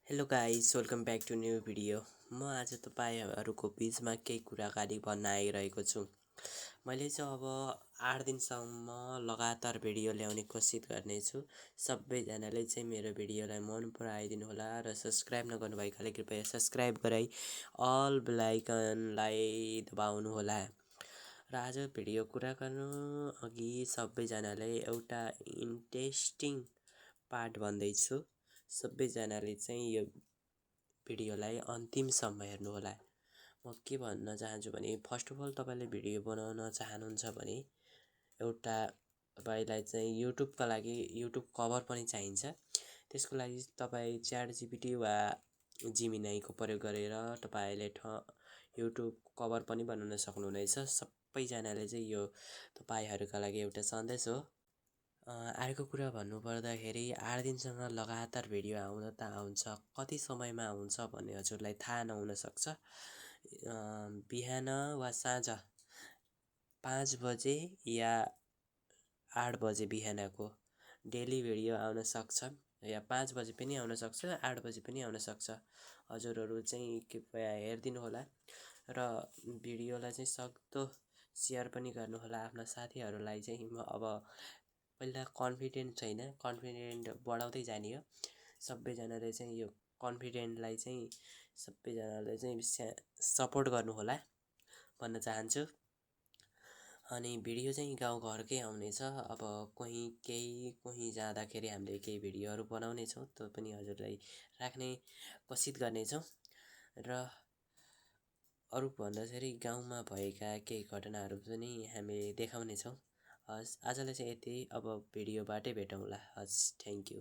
Hello guys, welcome back to new video. म आज तपाईँहरूको बिचमा केही कुराकानी भन्न आइरहेको छु। मैले चाहिँ अब 8 दिनसम्म लगातार भिडियो ल्याउने कोसिस गर्नेछु। सबैजनाले चाहिँ मेरो भिडियोलाई मन पराइदिनु होला र सब्सक्राइब नगर्नुभएकाले कृपया सब्सक्राइब गराई अल बेल आइकनलाई दबाउनु होला। र आज भिडियो कुरा गर्नु अघि सबैजनाले एउटा इन्ट्रेस्टिङ पार्ट भन्दैछु। सबैजनाले चाहिँ यो भिडियोलाई अन्तिमसम्म हेर्नुहोला। म के भन्न चाहन्छु भने फर्स्ट अफ अल तपाईँले भिडियो बनाउन चाहनुहुन्छ भने एउटा तपाईँलाई चाहिँ युट्युबका लागि युट्युब कभर पनि चाहिन्छ। त्यसको लागि तपाईँ च्याट जिपिटी वा जिमिनाईको प्रयोग गरेर तपाईँले युट्युब कभर पनि बनाउन सक्नुहुनेछ। सबैजनाले चाहिँ यो तपाईँहरूका लागि एउटा सन्देश हो। अर्को कुरा भन्नुपर्दाखेरि 8 दिनसँग लगातार भिडियो आउन त आउँछ, कति समयमा आउँछ भन्ने हजुरलाई थाहा नहुनसक्छ। बिहान वा साँझ 5 बजे या 8 बजे बिहानको डेली भिडियो आउन सक्छ, या 5 बजे पनि आउन सक्छ, 8 बजे पनि आउन सक्छ। हजुरहरू चाहिँ कृपया हेरिदिनु होला र भिडियोलाई चाहिँ सक्दो सेयर पनि गर्नुहोला आफ्ना साथीहरूलाई। चाहिँ म अब पहिला कन्फिडेन्ट छैन, कन्फिडेन्ट बढाउँदै जाने हो। सबैजनाले चाहिँ यो कन्फिडेन्टलाई चाहिँ सबैजनाले चाहिँ सपोर्ट गर्नुहोला भन्न चाहन्छु। अनि भिडियो चाहिँ गाउँघरकै आउनेछ। अब कहीँ जाँदाखेरि हामीले केही भिडियोहरू बनाउनेछौँ, त्यो पनि हजुरलाई राख्ने कोसिस गर्नेछौँ। र अरू भन्दाखेरि गाउँमा भएका केही घटनाहरू पनि हामीले देखाउनेछौँ। हस्, आजलाई चाहिँ यति। अब भिडियोबाटै भेटौँला। हस्, थ्याङ्क यू।